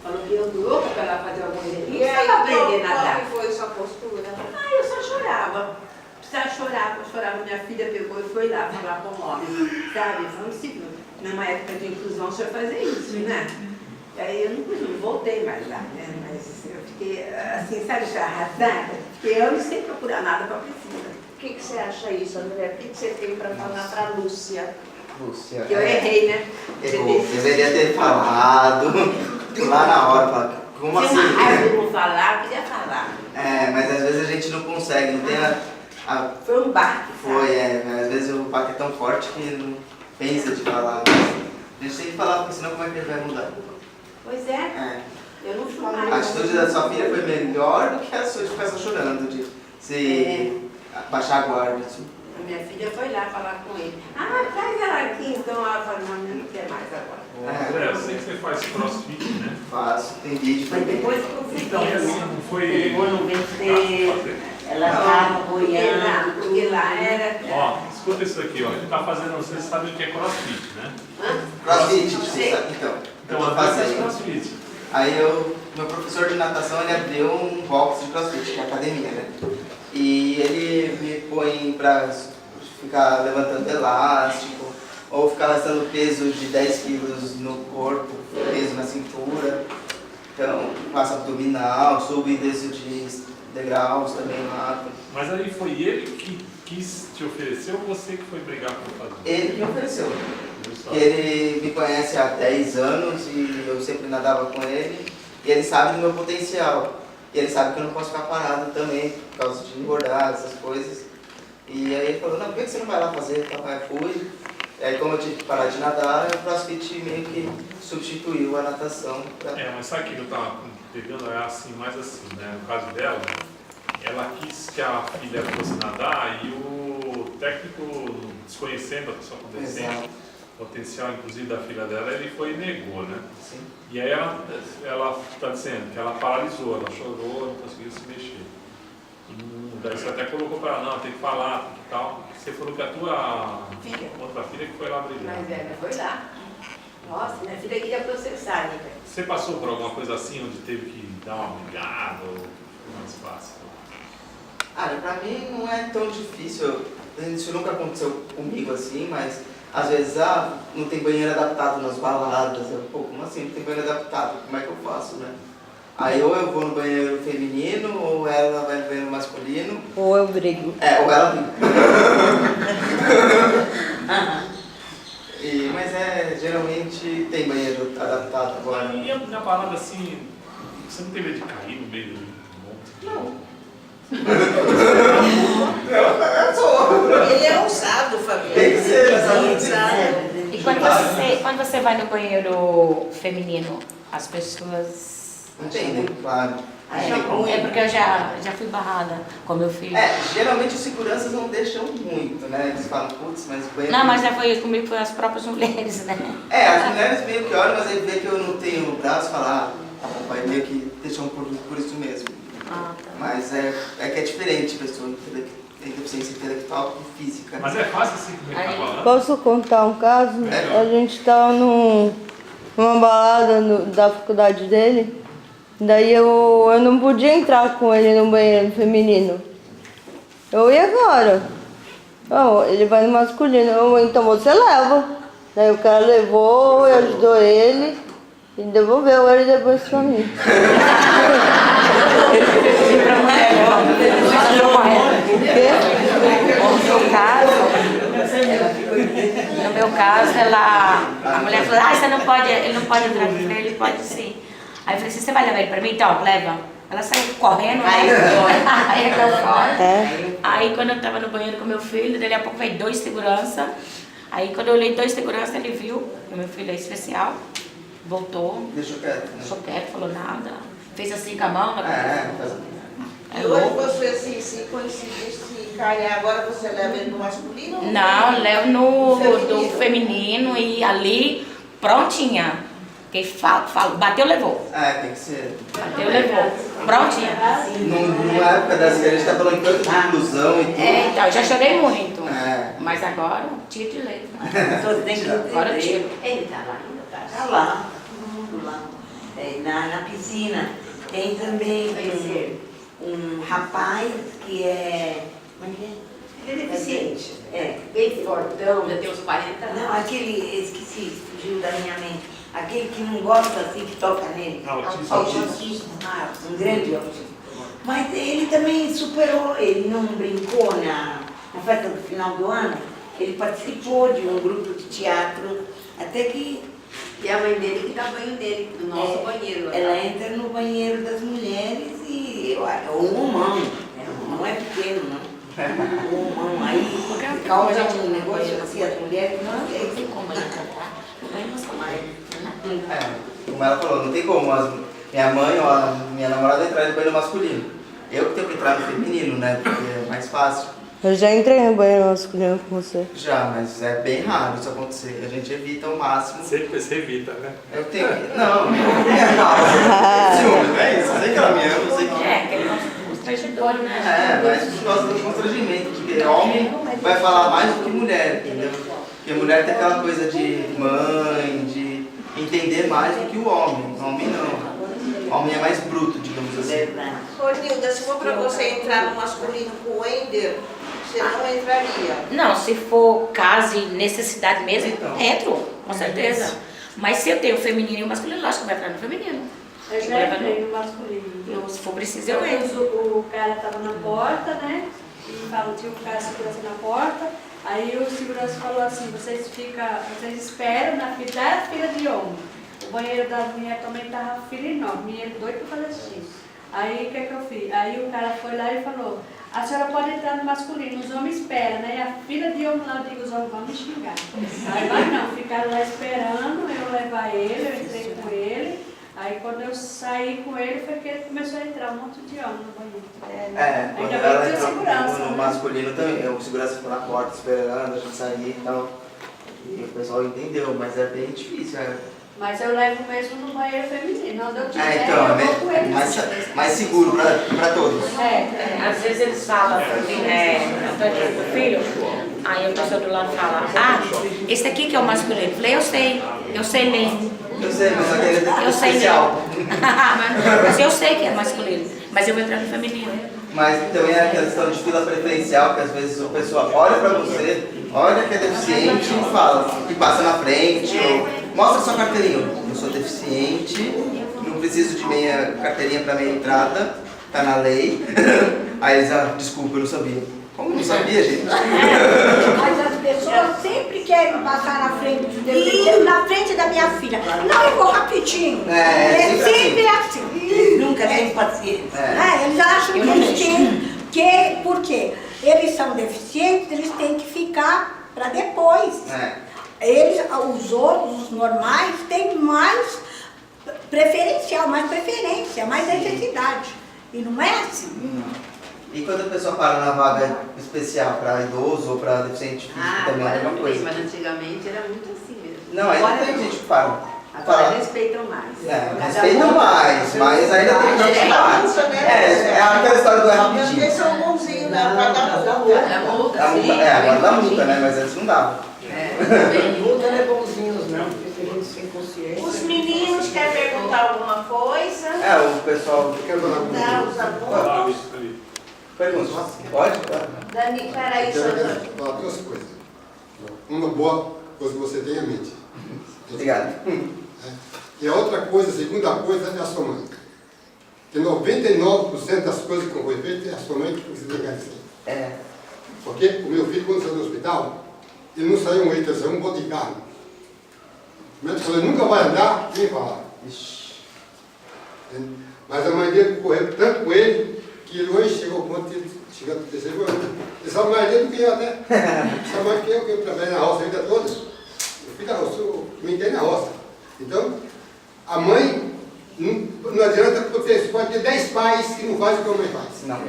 Falou que eu louca para ela fazer algum exercício,
E aí,
não aprender a
qual
nadar.
que foi sua postura?
Eu só chorava. Chorava, minha filha pegou e foi lá falar com o homem, sabe? Falando assim, numa época de inclusão, você vai fazer isso, né? E aí eu não voltei mais lá, né? Mas eu fiquei assim, sabe, arrasada, porque eu não sei procurar nada para a piscina.
O que você acha isso, André? O que você tem para falar para a Lúcia?
Lúcia,
Que eu errei, né?
errou. Deveria ter falado lá na hora, falar, como assim?
Tinha uma raiva de não falar, queria falar.
É, mas às vezes a gente não consegue, não tem
Foi um baque,
Foi, às vezes o baque é tão forte que não pensa de falar. A gente tem que falar, porque senão como é que ele vai mudar?
Pois é, eu não fui
A
mais.
atitude da sua filha foi melhor do que a sua de ficar só chorando, de se baixar a guarda. Assim.
A minha filha foi lá falar com ele. Traz ela aqui, então ela falou, não, não quer mais agora.
André, eu sei que você faz crossfit, né?
Faço, tem vídeo
Mas
também.
depois que eu fui
Então, e assim, não foi.
pegou no ventre, ela estava boiando.
Porque lá era...
Ó, escuta isso aqui, ó. Ele tá fazendo, vocês sabem o que é crossfit, né?
Crossfit,
Sei.
sabe? Então, eu
Então,
tô
André faz
fazendo.
crossfit.
Aí meu professor de natação, ele abriu um box de crossfit, que é academia, né? E ele me põe pra ficar levantando elástico, ou ficar lançando peso de 10 quilos no corpo, peso na cintura. Então, faço abdominal, subo e desço de degraus também lá.
Mas aí foi ele que quis te oferecer ou você que foi brigar por fazer?
Ele me ofereceu.
Viu só?
Ele me conhece há 10 anos e eu sempre nadava com ele. E ele sabe do meu potencial. E ele sabe que eu não posso ficar parado também, por causa de engordar, essas coisas. E aí ele falou, não, por que você não vai lá fazer? Então, eu fui. E aí como eu tive que parar de nadar, o CrossFit meio que substituiu a natação.
Mas sabe o que eu tava pegando? É assim, mais assim, né? No caso dela, ela quis que a filha fosse nadar e o técnico, desconhecendo a pessoa com deficiência,
Exato.
potencial inclusive da filha dela, ele foi e negou, né?
Sim.
E aí ela está dizendo que ela paralisou, ela chorou, não conseguiu se mexer. Daí você até colocou para ela, não, tem que falar, tem que tal. Você falou que a tua
Filha.
outra filha que foi lá brilhar.
Mas ela foi lá. Nossa, minha filha queria processar, né?
Você passou por alguma coisa assim, onde teve que dar uma brigada ou foi mais fácil?
Pra mim não é tão difícil. Isso nunca aconteceu comigo assim, mas às vezes, não tem banheiro adaptado nas baladas. Como assim não tem banheiro adaptado? Como é que eu faço, né? Aí ou eu vou no banheiro feminino, ou ela vai no banheiro masculino.
Ou eu brigo.
Ou ela briga. Mas geralmente tem banheiro adaptado agora.
E na balada assim, você não tem medo de cair no meio do monte?
Não.
Ele é ousado, Fabiano.
Tem que ser,
Ele é
sabe?
ousado.
E quando você vai no banheiro feminino, as pessoas
Entendem, claro.
É porque eu já fui barrada com meu filho.
Geralmente os seguranças não deixam muito, né? Eles falam, putz, mas o banheiro...
Não, mas já foi comigo, foi as próprias mulheres, né?
As mulheres meio que olham, mas aí vê que eu não tenho braço, falar, vai meio que deixam por isso mesmo.
Tá.
Mas é que é diferente, pessoa tem deficiência intelectual e física.
Mas é fácil assim como ele tá falando?
Posso contar um caso? A gente estava numa balada da faculdade dele, daí eu não podia entrar com ele no banheiro feminino. Eu ia agora. Ele vai no masculino, então você leva. Daí o cara levou, ajudou ele e devolveu ele depois pra mim.
No meu caso, a mulher falou, você não pode, ele não pode entrar. Eu falei, ele pode sim. Aí eu falei assim, você vai levar ele pra mim? Então, leva. Ela saiu correndo, aí eu fora. Aí quando eu tava no banheiro com meu filho, daqui a pouco veio 2 seguranças. Aí quando eu olhei 2 seguranças, ele viu que meu filho é especial, voltou.
Deixou quieto, né?
Deixou quieto, falou nada. Fez assim com a mão.
E hoje você, se coincidir, se calhar, agora você leva ele no masculino?
Não, levo no do feminino e ali, prontinha. Quem fala, bateu, levou.
Tem que ser.
Bateu, levou. Prontinha.
Numa época dessa que a gente tá falando tanto de inclusão e tudo.
Então, eu já chorei muito. Mas agora, tiro de leite. Agora eu tiro.
Ele tá lá ainda, tá lá. Tudo lá. Na piscina. Tem também um rapaz que é... Como é que é?
Ele é deficiente.
Bem
fortão, já tem uns 40 anos.
Não, aquele, esqueci, fugiu da minha mente. Aquele que não gosta assim, que toca nele.
Autista.
Um grande autista. Mas ele também superou, ele não brincou na festa do final do ano. Ele participou de um grupo de teatro, até que...
E a mãe dele que dá banho dele, do nosso banheiro.
Ela entra no banheiro das mulheres e um humão. Não é pequeno, não. Um humão. Aí causa um negócio assim, as mulheres não tem
como ela tratar.
Como ela falou, não tem como minha mãe ou a minha namorada entrar no banheiro masculino. Eu que tenho que entrar no feminino, né? Porque é mais fácil.
Eu já entrei no banheiro masculino com você.
Já, mas é bem raro isso acontecer. A gente evita ao máximo.
Você evita, né?
Eu tenho que... Não, é mal. Ciúme, é isso. Eu sei que ela me ama, eu sei que...
aquele constrangedor, né?
Mas por causa do constrangimento. Porque homem vai falar mais do que mulher, entendeu? Porque a mulher tem aquela coisa de mãe, de entender mais do que o homem. O homem não. O homem é mais bruto, digamos assim.
Ô, Nilda, se for para você entrar no masculino com o Wender, você não entraria?
Não, se for caso e necessidade mesmo,
Então.
entro, com certeza. Mas se eu tenho o feminino e o masculino, lógico que vai entrar no feminino.
Eu já entrei no masculino.
Se for preciso, eu entro.
O cara estava na porta, né? E tinha um cara segurança na porta. Aí o segurança falou assim, vocês esperam na fila de homem. O banheiro das mulheres também estava fila enorme, e ele doido para fazer xixi. Aí o que eu fiz? Aí o cara foi lá e falou, a senhora pode entrar no masculino, os homens esperam, né? E a fila de homens lá, eu digo, os homens vão me xingar. Aí vai não, ficaram lá esperando eu levar ele, eu entrei com ele. Aí quando eu saí com ele, foi que ele começou a entrar um monte de homem no banheiro.
Quando
Ainda
ela
bem que tinha
entrou
segurança,
no
né?
masculino também, o segurança ficou na porta esperando a gente sair e tal. E o pessoal entendeu, mas é bem difícil,
Mas eu levo mesmo no banheiro feminino, onde eu tiver,
então,
eu vou com ele.
mais seguro pra todos.
Às vezes eles falam pra mim, Antônio, filho, aí a pessoa do lado fala, esse aqui que é o masculino. Eu falei, eu sei ler.
Eu sei, mas aquele é
Eu sei
especial.
Mas eu sei que é masculino, mas eu vou entrar no feminino.
Mas também é aquela questão de fila preferencial, que às vezes a pessoa olha pra você, olha que é deficiente e fala, e passa na frente, ou mostra sua carteirinha. Eu sou deficiente, não preciso de meia carteirinha pra meia entrada, tá na lei. Aí eles, desculpa, eu não sabia. Como não sabia, gente?
Mas as pessoas sempre querem passar na frente do deficiente, na frente da minha filha. Não, eu vou rapidinho. Sempre assim.
Nunca tem paciência.
Eles acham que eles têm. Por quê? Eles são deficientes, eles têm que ficar para depois. Eles, os outros, os normais, têm mais preferencial, mais preferência, mais necessidade. E não é assim.
E quando a pessoa para na vaga especial para idoso ou para deficiente físico também é a
agora
mesma
não
coisa?
tem, mas antigamente era muito assim mesmo.
Não, ainda
Agora
tem
não.
gente que para.
Agora respeitam mais.
Respeitam mais, mas ainda tem gente que para. É aquela história do rapidinho.
Eles são bonzinhos, né? Pra dar multa.
Da multa, sim.
Agora dá multa, né? Mas antes não dava.
Multa não é bonzinhos, não, porque tem gente sem consciência.
Os meninos querem perguntar alguma coisa?
O pessoal...
Não, os adultos.
Pergunta, pode?
Dani, peraí,
Eu quero
Sandra.
falar duas coisas. Uma boa coisa que você tem em mente.
Obrigado.
E a outra coisa, a segunda coisa, é a sua mãe. Que 99% das coisas que foi feitas é a sua mãe que precisa agradecer. Porque o meu filho, quando saiu do hospital, ele não saiu um leito, ele saiu um bote de carro. O médico falou, ele nunca vai andar, nem falar. Mas a mãe dele correu tanto com ele, que ele hoje chegou ao ponto de chegar no terceiro ano. Ele sabe mais dele do que eu até. Sabe mais que eu trabalhei na roça a vida toda. Eu fui da roça, eu me entrei na roça. Então, a mãe, não adianta, porque você pode ter 10 pais que não fazem o que a mãe faz.
Não.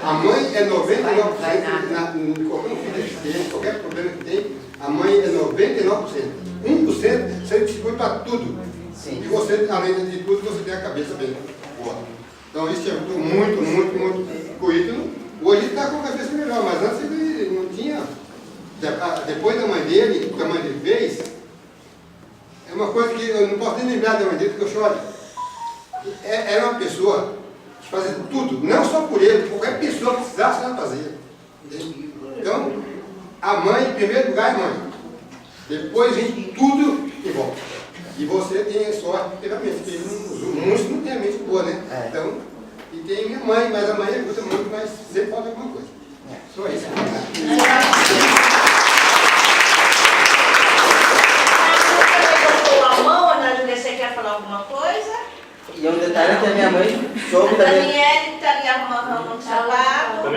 A mãe é 99%, em qualquer filho deficiente, qualquer problema que tem, a mãe é 99%. 1% você distribui para tudo.
Sim.
E você, além de tudo, você tem a cabeça bem boa. Então isso é muito corrido. Hoje ele está com a cabeça melhor, mas antes ele não tinha. Depois da mãe dele, o que a mãe dele fez, é uma coisa que eu não posso nem lembrar da mãe dele, porque eu choro. Era uma pessoa que fazia tudo, não só por ele, qualquer pessoa que precisasse, ela fazia. Entende? Então, a mãe, em primeiro lugar, é mãe. Depois vem tudo em volta. E você tem a sorte, porque muitos não têm a mente boa, né? Então, e tem minha mãe, mas a mãe ajuda muito, mas sempre falta alguma coisa. Só isso.
A mão, Ana Júlia, você quer falar alguma coisa?
E um detalhe é que a minha mãe soube também.
Daniele está ali arrumando o sapato.
Um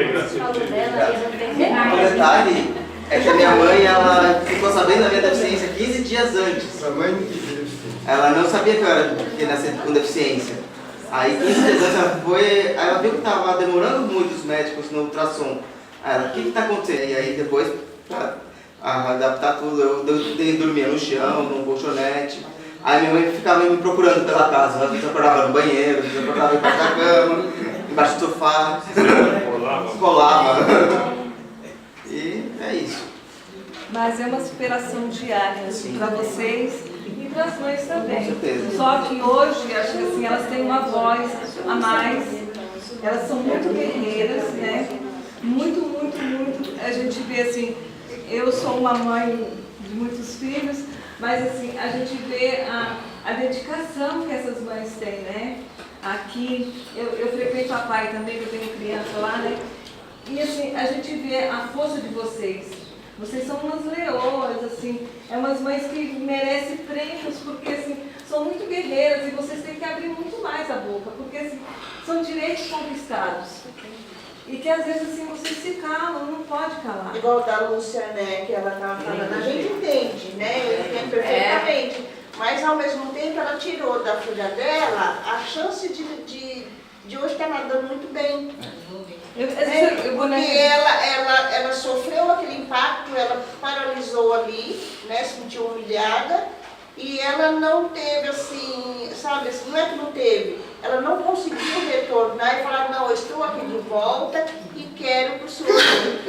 detalhe é que a minha mãe, ela ficou sabendo da minha deficiência 15 dias antes.
Sua mãe não queria deficiência.
Ela não sabia que eu nasci com deficiência. Aí 15 dias antes ela foi, aí ela viu que estava demorando muito os médicos no ultrassom. Aí ela, o que está acontecendo? E aí depois, para adaptar tudo, eu dormia no chão, no colchonete. Aí minha mãe ficava me procurando pela casa. Ela acordava no banheiro, acordava embaixo da cama, embaixo do sofá. Colava. E é isso.
Mas é uma superação diária para vocês e para as mães também.
Com certeza.
Só que hoje, acho que assim, elas têm uma voz a mais, elas são muito guerreiras, né? Muito. A gente vê assim, eu sou uma mãe de muitos filhos, mas assim, a gente vê a dedicação que essas mães têm, né? Aqui, eu frequento a PAI também, que eu tenho criança lá, né? E assim, a gente vê a força de vocês. Vocês são umas leoas, assim, é umas mães que merecem prêmios, porque assim, são muito guerreiras e vocês têm que abrir muito mais a boca, porque assim, são direitos conquistados. E que às vezes assim, vocês se calam, não pode calar.
Igual da Lúcia, né, que ela estava falando, a gente entende, né, eu entendo perfeitamente, mas ao mesmo tempo ela tirou da filha dela a chance de hoje estar nadando muito bem. Porque ela sofreu aquele impacto, ela paralisou ali, né, se sentiu humilhada, e ela não teve assim, sabe, assim, não é que não teve, ela não conseguiu retornar e falar, não, eu estou aqui de volta e quero que o senhor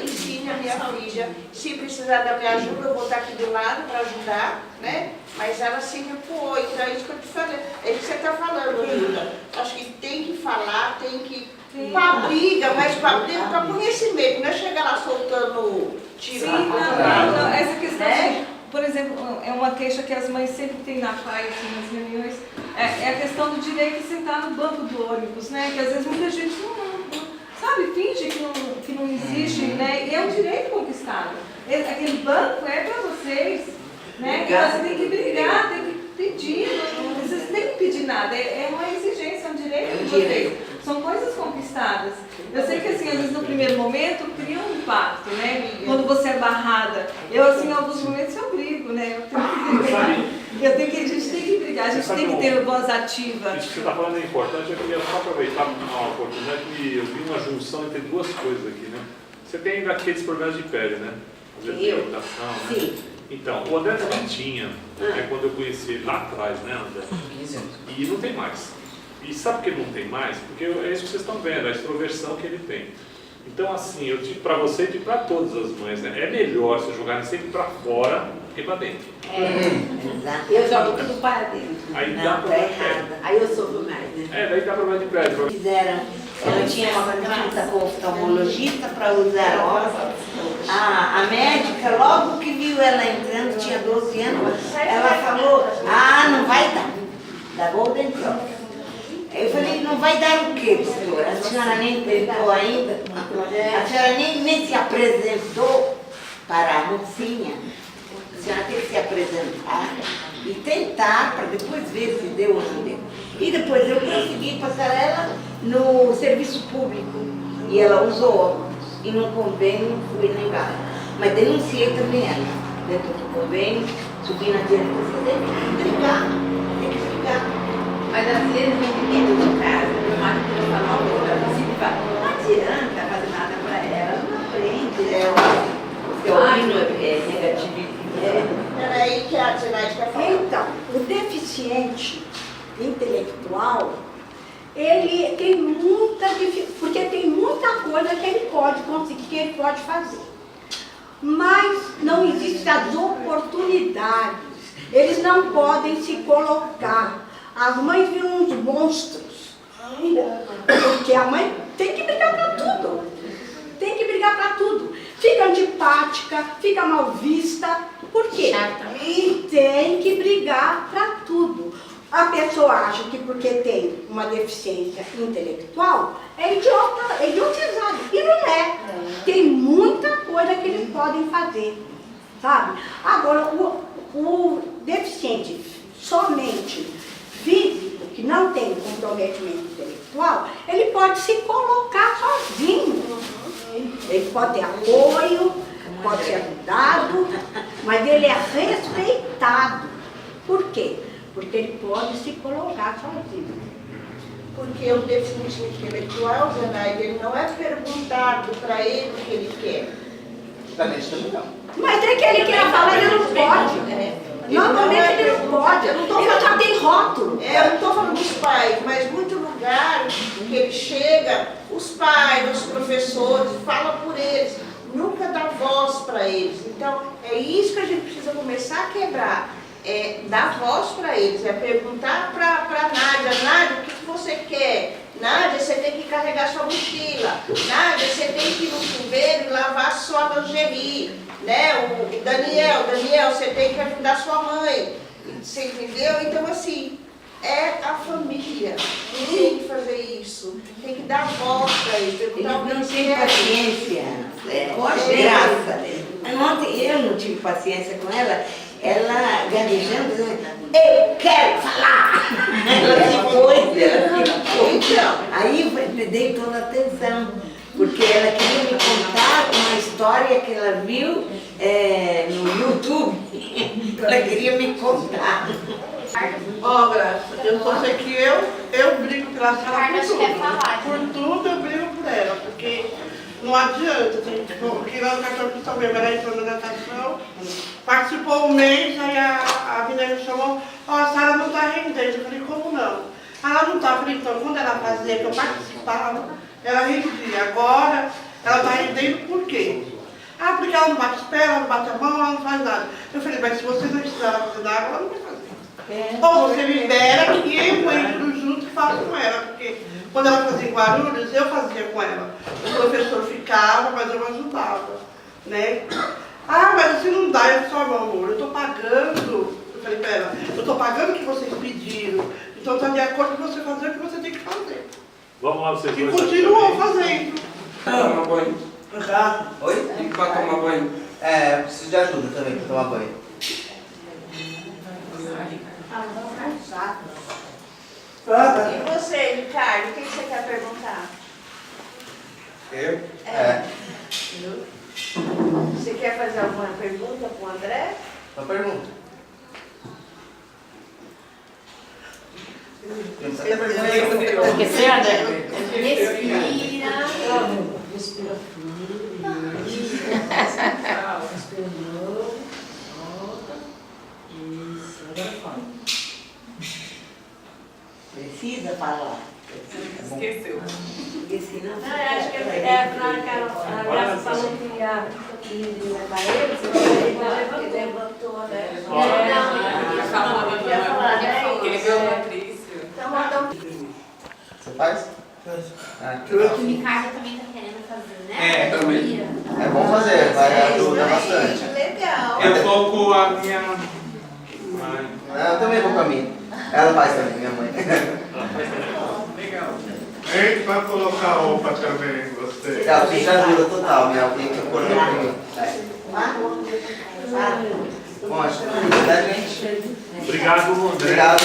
ensine a minha filha, se precisar da minha ajuda, eu vou estar aqui do lado para ajudar, né? Mas ela se recuou, então é isso que eu te falei, é isso que você está falando, Hilda. Acho que tem que falar, tem que para a briga, mas para conhecimento, não é chegar lá soltando tiro.
Sim, não, essa questão, assim, por exemplo, é uma queixa que as mães sempre têm na PAI, assim, nas reuniões, é a questão do direito de sentar no banco do ônibus, né? Que às vezes muita gente não sabe, finge que não existe, né? E é um direito conquistado. Aquele banco é para vocês, né? Então você tem que brigar, tem que pedir, vocês não têm que pedir nada, é uma exigência, é um direito de vocês. São coisas conquistadas. Eu sei que assim, às vezes no primeiro momento cria um impacto, né? Quando você é barrada. Eu assim, em alguns momentos eu brigo, né? A gente tem que brigar. A gente tem que ter voz ativa.
Isso que você está falando é importante. Eu queria só aproveitar uma oportunidade que eu vi uma junção entre duas coisas aqui, né? Você tem ainda aqueles problemas de pele, né? Às vezes irritação, né?
Sim.
Então, o André também tinha, quando eu conheci ele lá atrás, né, André?
15 anos.
E não tem mais. E sabe por que não tem mais? Porque é isso que vocês estão vendo, a extroversão que ele tem. Então, assim, eu digo para você e digo para todas as mães, né? É melhor você jogar sempre para fora do que para dentro.
Exato.
Eu jogo tudo para dentro.
Aí dá
Não, tá
problema de pele.
errada.
Aí eu sofro mais, né?
Daí dá problema de pele.
Fizeram, ela tinha uma consulta com o oftalmologista para usar óculos. A médica, logo que viu ela entrando, tinha 12 anos, ela falou, não vai dar. Da Golden Cross. Eu falei, não vai dar o quê, senhora? A senhora nem tentou ainda? A senhora nem se apresentou para a mocinha. A senhora tem que se apresentar e tentar para depois ver se deu ou não deu. E depois eu consegui passar ela no serviço público. E ela usou óculos. E no convênio fui negada. Mas denunciei também ela. Dentro do convênio, subi na direção dele. Tem que brigar.
Mas às vezes vem dentro de casa, meu marido não fala uma coisa, você fala, não adianta fazer nada para ela, não aprende.
O seu hino é negativo.
Peraí que a Zenaide quer falar.
Então, o deficiente intelectual, ele tem muita dificuldade, porque tem muita coisa que ele pode conseguir, que ele pode fazer. Mas não existem as oportunidades. Eles não podem se colocar. As mães viram uns monstros. Porque a mãe tem que brigar para tudo. Tem que brigar para tudo. Fica antipática, fica mal vista. Por quê? E tem que brigar para tudo. A pessoa acha que porque tem uma deficiência intelectual é idiota, é idiotizado. E não é. Tem muita coisa que eles podem fazer. Sabe? Agora, o deficiente somente físico, que não tem comprometimento intelectual, ele pode se colocar sozinho. Ele pode ter apoio, pode ser ajudado, mas ele é respeitado. Por quê? Porque ele pode se colocar sozinho.
Porque o deficiente intelectual, Zenaide, ele não é perguntado para ele o que ele quer.
Pra gente também não.
Mas é que ele quer falar, ele não pode. Normalmente ele não pode, ele já tem rótulo.
Eu não estou falando dos pais, mas muito lugar que ele chega, os pais, os professores, falam por eles, nunca dá voz para eles. Então, é isso que a gente precisa começar a quebrar. É dar voz para eles, é perguntar para a Nádia, Nádia, o que você quer? Nádia, você tem que carregar sua mochila. Nádia, você tem que ir no chuveiro e lavar sua lingerie. Né? O Daniel, você tem que ajudar sua mãe. Você entendeu? Então, assim, é a família que tem que fazer isso. Tem que dar voz para eles.
Eles não têm paciência. Graça. Ontem eu não tive paciência com ela. Ela gaguejando, dizendo, eu quero falar! Ela foi. Aí eu dei toda a atenção, porque ela queria me contar uma história que ela viu no YouTube. Ela queria me contar.
Ó, Graça, eu só sei que eu brigo pela sala por tudo. Por tudo eu brigo por ela, porque não adianta, gente. Porque lá no cartão Cristal mesmo, ela entrou na natação, participou um mês, aí a menina me chamou, a Sara não está rendendo. Eu falei, como não? Ela não está, eu falei, então, quando ela fazia, que eu participava, ela rendia. Agora, ela está rendendo por quê? Porque ela não bate os pés, ela não bate a mão, ela não faz nada. Eu falei, mas se você não precisar fazer nada, ela não vai fazer. Ou você libera que eu entro junto e faço com ela, porque quando ela fazia em Guarulhos, eu fazia com ela. O professor ficava, mas eu ajudava, né? Mas assim não dá, eu só, meu amor, eu tô pagando. Eu falei pra ela, eu tô pagando o que vocês pediram, então tá de acordo com você fazer o que você tem que fazer.
Vamos lá, vocês
E
dois.
continuou fazendo.
Tomar banho. Oi? E pra tomar banho? Preciso de ajuda também pra tomar banho.
E você, Ricardo, o que você quer perguntar?
Eu?
Você quer fazer alguma pergunta para o André?
Uma pergunta. Eu não sei até vergonha.
Esqueceu, André?
Respira.
Respira fundo. Respira de novo. Volta. Isso. Agora fala.
Precisa falar.
Esqueceu.
Esqueci, não.
Não, eu acho que na hora que a Graça falou que ia levar ele, você levantou, né?
Ele viu a Patrícia.
Você faz? Ah, que
O
legal.
Ricardo também tá querendo fazer, né?
É, também.
É bom fazer, vai ajudar bastante.
Legal.
Eu vou com a minha mãe.
Eu também vou com a minha. Ela faz também, minha mãe.
Legal. Ei, vai colocar roupa também, você.
Ela fica ajuda total, minha mãe que acordou comigo. Bom, acho que é isso, né, gente?
Obrigado, André.
Obrigado.